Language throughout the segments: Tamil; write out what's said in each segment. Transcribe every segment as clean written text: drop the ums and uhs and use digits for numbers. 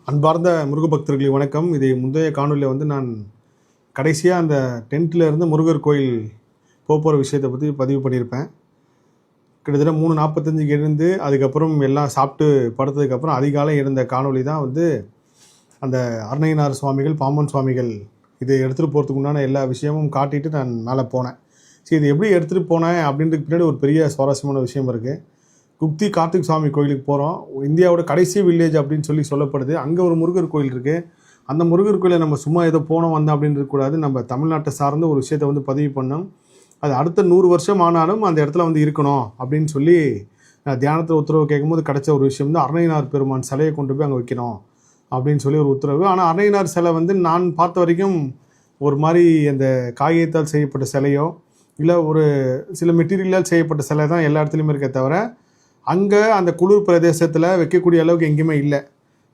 அன்பார்ந்த முருக பக்தர்களுக்கு வணக்கம். இதை முந்தைய காணொலியில் நான் கடைசியாக அந்த டென்ட்டில் இருந்து முருகர் கோயில் போகிற விஷயத்தை பற்றி பதிவு பண்ணியிருப்பேன். கிட்டத்தட்ட 3:45 எழுந்து அதுக்கப்புறம் எல்லாம் சாப்பிட்டு படுத்ததுக்கப்புறம் அதிகாலை இருந்த காணொலி தான் அந்த அருணகிரிநாதர் சுவாமிகள், பாம்பன் சுவாமிகள் இதை எடுத்துகிட்டு போகிறதுக்கு உண்டான எல்லா விஷயமும் காட்டிட்டு நான் மேலே போனேன். சரி, இது எப்படி எடுத்துகிட்டு போனேன் அப்படின்றதுக்கு பின்னாடி ஒரு பெரிய சுவாரஸ்யமான விஷயம் இருக்குது. குப்தி கார்த்திக் சுவாமி கோயிலுக்கு போகிறோம். இந்தியாவோட கடைசி வில்லேஜ் அப்படின்னு சொல்லப்படுது. அங்கே ஒரு முருகர் கோயில் இருக்குது. அந்த முருகர் கோயிலை நம்ம சும்மா ஏதோ போனோம் வந்தோம் அப்படின்னு இருக்கக்கூடாது. நம்ம தமிழ்நாட்டை சார்ந்த ஒரு விஷயத்தை பதிவு பண்ணோம். அது அடுத்த 100 வருஷம் ஆனாலும் அந்த இடத்துல இருக்கணும் அப்படின்னு சொல்லி தியானத்தில் உத்தரவு கேட்கும்போது கிடைச்ச ஒரு விஷயம் தான் அருணகிரிநாதர் பெருமான் சிலையை கொண்டு போய் அங்கே வைக்கணும் அப்படின்னு சொல்லி ஒரு உத்தரவு. ஆனால் அருணகிரிநாதர் சிலை நான் பார்த்த வரைக்கும் ஒரு மாதிரி அந்த காகிதத்தால் செய்யப்பட்ட சிலையோ இல்லை ஒரு சில மெட்டீரியலால் செய்யப்பட்ட சிலை தான் எல்லா இடத்துலையுமே இருக்க தவிர அங்கே அந்த குளிர் பிரதேசத்தில் வைக்கக்கூடிய அளவுக்கு எங்கேயுமே இல்லை.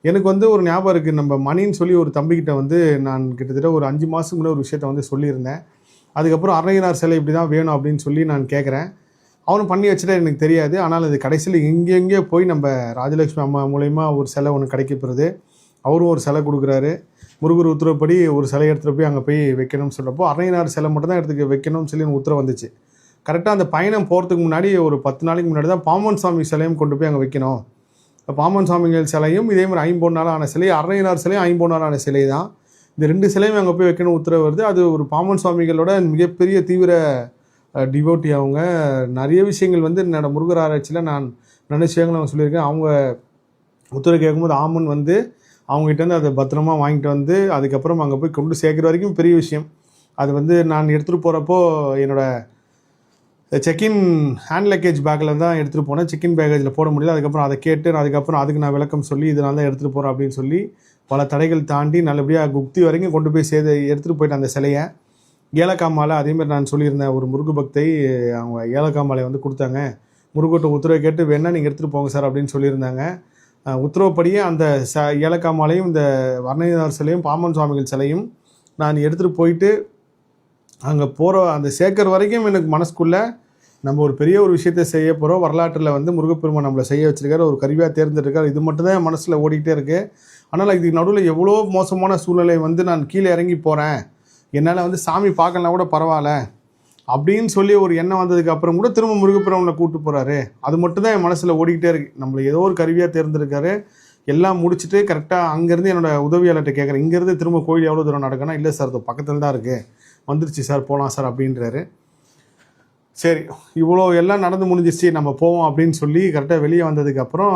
எனக்கு ஒரு ஞாபகம் இருக்குது. நம்ம மணின்னு சொல்லி ஒரு தம்பிக்கிட்ட நான் கிட்டத்தட்ட ஒரு 5 மாதத்துக்கு முன்னாடி ஒரு விஷயத்த சொல்லியிருந்தேன். அதுக்கப்புறம் அருணகிரிநாதர் சிலை இப்படி தான் வேணும் அப்படின்னு சொல்லி நான் கேட்குறேன். அவனும் பண்ணி வச்சுட்டா எனக்கு தெரியாது. ஆனால் அது கடைசியில் எங்கெங்கே போய் நம்ம ராஜலட்சுமி அம்மா மூலயமா ஒரு சிலை ஒன்று கிடைக்கப்படுது. அவரும் ஒரு சிலை கொடுக்குறாரு. முருகர் உத்தரவுப்படி ஒரு சிலை எடுத்துகிட்டு போய் அங்கே போய் வைக்கணும்னு சொல்கிறப்போ அருணகிரிநாதர் சிலை மட்டும் தான் எடுத்துக்க வைக்கணும்னு சொல்லி எனக்கு உத்தரவு வந்துச்சு. கரெக்டாக அந்த பயணம் போகிறதுக்கு முன்னாடி ஒரு 10 நாளைக்கு முன்னாடி தான் பாம்பன் சுவாமி சிலையும் கொண்டு போய் அங்கே வைக்கணும். பாம்பன் சுவாமிகள் சிலையும் இதே மாதிரி 50 நாள் ஆன சிலை, அருணகிரிநாதர் சிலையும் 50 நாள் ஆன சிலை தான். இந்த 2 சிலையும் அங்கே போய் வைக்கணும் உத்தரவு வருது. அது ஒரு பாம்பன் சுவாமிகளோட மிகப்பெரிய தீவிர டிவோட்டி. அவங்க நிறைய விஷயங்கள் என்னோட முருகர் ஆராய்ச்சியில் நான் நிறைய விஷயங்கள் அவங்க சொல்லியிருக்கேன். அவங்க உத்தரவு கேட்கும்போது ஆமன் அவங்ககிட்டேருந்து அதை பத்திரமா வாங்கிட்டு அதுக்கப்புறம் அங்கே போய் கொண்டு சேர்க்குற வரைக்கும் பெரிய விஷயம். அது நான் எடுத்துகிட்டு போகிறப்போ என்னோடய செக்இன் ஹேண்ட் லக்கேஜ் பேக்கில் தான் எடுத்துகிட்டு போனேன். செக்இன் பேக்கேஜில் போட முடியல. அதுக்கப்புறம் அதை கேட்டு அதுக்கு நான் விளக்கம் சொல்லி இதனால தான் எடுத்துகிட்டு போகிறேன் அப்படின்னு சொல்லி பல தடைகள் தாண்டி நல்லபடியாக குப்தி வரைக்கும் கொண்டு போய் எடுத்துகிட்டு போயிட்டு அந்த சிலையை ஏலக்காய் மாலை அதேமாதிரி நான் சொல்லியிருந்தேன். ஒரு முருகு பக்தை அவங்க ஏலக்காய் மாலை கொடுத்தாங்க. முருகட்ட உத்தரவை கேட்டு வேணால் நீங்கள் எடுத்துகிட்டு போங்க சார் அப்படின்னு சொல்லியிருந்தாங்க. உத்தரவுப்படியே அந்த ஏலக்காய் மாலையும் இந்த அருணகிரிநாதர் சிலையும் பாம்பன் சுவாமிகள் சிலையும் நான் எடுத்துகிட்டு போயிட்டு அங்கே போகிற அந்த சேக்கர் வரைக்கும் எனக்கு மனசுக்குள்ளே நம்ம ஒரு பெரிய ஒரு விஷயத்தை செய்ய போகிறோம். வரலாற்றில் முருகப்பெருமான் நம்மளை செய்ய வச்சுருக்காரு, ஒரு கருவியாக தேர்ந்தெடுக்கார். இது மட்டும் தான் மனசில் ஓடிக்கிட்டே இருக்குது. ஆனால் இதுக்கு நடுவில் எவ்வளோ மோசமான சூழ்நிலை நான் கீழே இறங்கி போகிறேன், என்னால் சாமி பார்க்கலாம் கூட பரவாயில்ல அப்படின்னு சொல்லி ஒரு எண்ணம் வந்ததுக்கு அப்புறம் கூட திரும்ப முருகப்பெருமானை கூப்பிட்டு போகிறாரு. அது மட்டும் தான் என் மனசில் ஓடிக்கிட்டே இருக்குது. நம்மளை ஏதோ ஒரு கருவியாக தேர்ந்தெடுக்காரு. எல்லாம் முடிச்சுட்டு கரெக்டாக அங்கேருந்து என்னோடய உதவியாளர்கிட்ட கேட்குறேன், இங்கேருந்து திரும்ப கோயில் எவ்வளோ தூரம் நடக்கணும்? இல்லை சார், அது பக்கத்தில் தான் இருக்குது, வந்துருச்சு சார், போகலாம் சார் அப்படின்றாரு. சரி, இவ்வளோ எல்லாம் நடந்து முடிஞ்சிச்சு, நம்ம போவோம் அப்படின்னு சொல்லி கரெக்டாக வெளியே வந்ததுக்கப்புறம்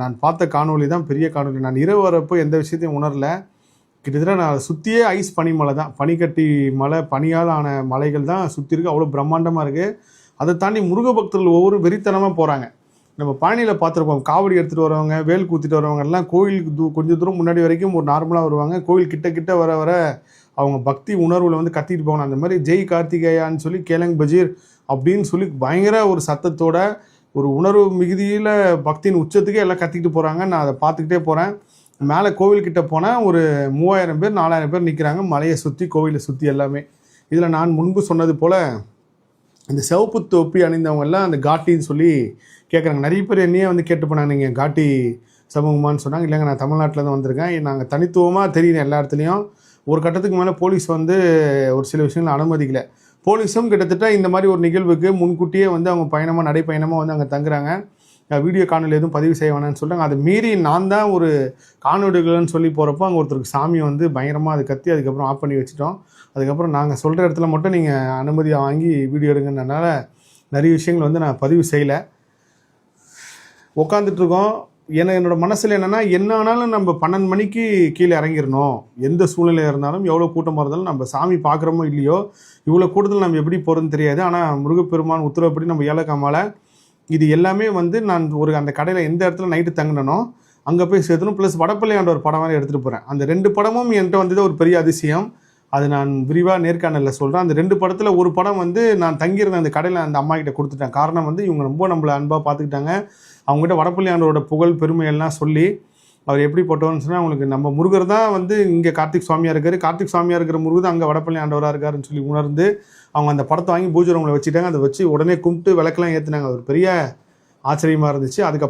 நான் பார்த்த காணொலி தான் பெரிய காணொலி. நான் இரவு வரப்போ எந்த விஷயத்தையும் உணரல. கிட்டத்தட்ட நான் சுற்றியே ஐஸ் பனிமலை தான், பனிக்கட்டி மலை, பனியால் ஆன மலைகள் தான் சுற்றி இருக்குது. அவ்வளோ பிரம்மாண்டமாக இருக்குது. அதை தாண்டி முருக பக்தர்கள் ஒவ்வொரு வெறித்தனமாக போகிறாங்க. நம்ம பழனியில் பார்த்துருப்போம், காவடி எடுத்துகிட்டு வரவங்க, வேல் கூத்திட்டு வரவங்க எல்லாம் கோயிலுக்கு கொஞ்சம் தூரம் முன்னாடி வரைக்கும் ஒரு நார்மலாக வருவாங்க. கோயில் கிட்ட வர வர அவங்க பக்தி உணர்வில் கத்திட்டு போகணும். அந்த மாதிரி ஜெய் கார்த்திகேயான்னு சொல்லி கேலங் பஜீர் அப்படின்னு சொல்லி பயங்கர ஒரு சத்தத்தோட ஒரு உணர்வு மிகுதியில் பக்தியின் உச்சத்துக்கே எல்லாம் கத்திக்கிட்டு போகிறாங்க. நான் அதை பார்த்துக்கிட்டே போகிறேன். மேலே கோவில்கிட்ட போனால் ஒரு 3000 பேர் 4000 பேர் நிற்கிறாங்க, மலையை சுற்றி கோவிலை சுற்றி எல்லாமே. இதில் நான் முன்பு சொன்னது போல் இந்த சிவப்பு தொப்பி அணிந்தவங்க எல்லாம் அந்த காட்டின்னு சொல்லி கேட்குறாங்க. நிறைய பேர் என்னையே கேட்டு போனாங்க, நீங்கள் காட்டி சமூகமானு சொன்னாங்க. இல்லைங்க, நான் தமிழ்நாட்டில் தான் வந்திருக்கேன், நாங்கள் தனித்துவமாக தெரியும் எல்லா இடத்துலையும். ஒரு கட்டத்துக்கு மேலே போலீஸ் ஒரு சில விஷயங்களை அனுமதிக்கலை. போலீஸும் கிட்டத்தட்ட இந்த மாதிரி ஒரு நிகழ்வுக்கு முன்கூட்டியே அவங்க பயணமாக நடைப்பயணமாக அங்கே தங்குறாங்க. வீடியோ காணொலி எதுவும் பதிவு செய்ய வேணான்னு சொல்கிறாங்க. அதை மீறி நான் தான் ஒரு காணொலிகள்னு சொல்லி போகிறப்போ அங்கே ஒருத்தருக்கு சாமி பயங்கரமாக அது கத்தி அதுக்கப்புறம் ஆஃப் பண்ணி வச்சுட்டோம். அதுக்கப்புறம் நாங்கள் சொல்கிற இடத்துல மட்டும் நீங்கள் அனுமதியை வாங்கி வீடியோ எடுங்கன்றனால நிறைய விஷயங்கள் நான் பதிவு செய்யலை. உட்காந்துட்ருக்கோம். என்னோட மனசில் என்ன ஆனாலும் நம்ம 12 மணிக்கு கீழே இறங்கிடணும். எந்த சூழ்நிலையாக இருந்தாலும், எவ்வளோ கூட்டமாக இருந்தாலும், நம்ம சாமி பார்க்குறோமோ இல்லையோ, இவ்வளோ கூட்டத்தில் நம்ம எப்படி போகிறதுன்னு தெரியாது. ஆனால் முருகப்பெருமான் உத்தரவுப்படி நம்ம ஏலக்காய் மாலை இது எல்லாமே நான் அந்த கடையில் எந்த இடத்துல நைட்டு தங்கினனோ அங்கே போய் சேர்த்தணும். ப்ளஸ் வடப்பள்ளியாண்ட ஒரு படம் வேறு எடுத்துகிட்டு போகிறேன். அந்த 2 படமும் என்கிட்ட ஒரு பெரிய அதிசயம். அது நான் விரிவாக நேர்காணலில் சொல்கிறேன். அந்த 2 படத்தில் ஒரு படம் நான் தங்கியிருந்த அந்த கடையில் அந்த அம்மா கிட்ட கொடுத்துட்டேன். காரணம் இவங்க ரொம்ப நம்மளை அன்பாக பார்த்துக்கிட்டாங்க. அவங்ககிட்ட வடப்பள்ளியாண்டோட புகழ் பெருமையெல்லாம் சொல்லி அவர் எப்படி போட்டோன்னு சொன்னால், அவங்களுக்கு நம்ம முருகர் தான் இங்கே கார்த்திக் சுவாமியாக இருக்கார், கார்த்திக் சுவாமியாக இருக்கிற முருகர் தான் அங்கே வடப்பள்ளி ஆண்டவராக இருக்காருன்னு சொல்லி உணர்ந்து அவங்க அந்த படத்தை வாங்கி பூஜை ரூமில் வச்சுட்டாங்க. அதை வச்சு உடனே கும்பிட்டு விளக்கெல்லாம் ஏற்றுனாங்க. அது ஒரு பெரிய ஆச்சரியமாக இருந்துச்சு. அதுக்கப்புறம்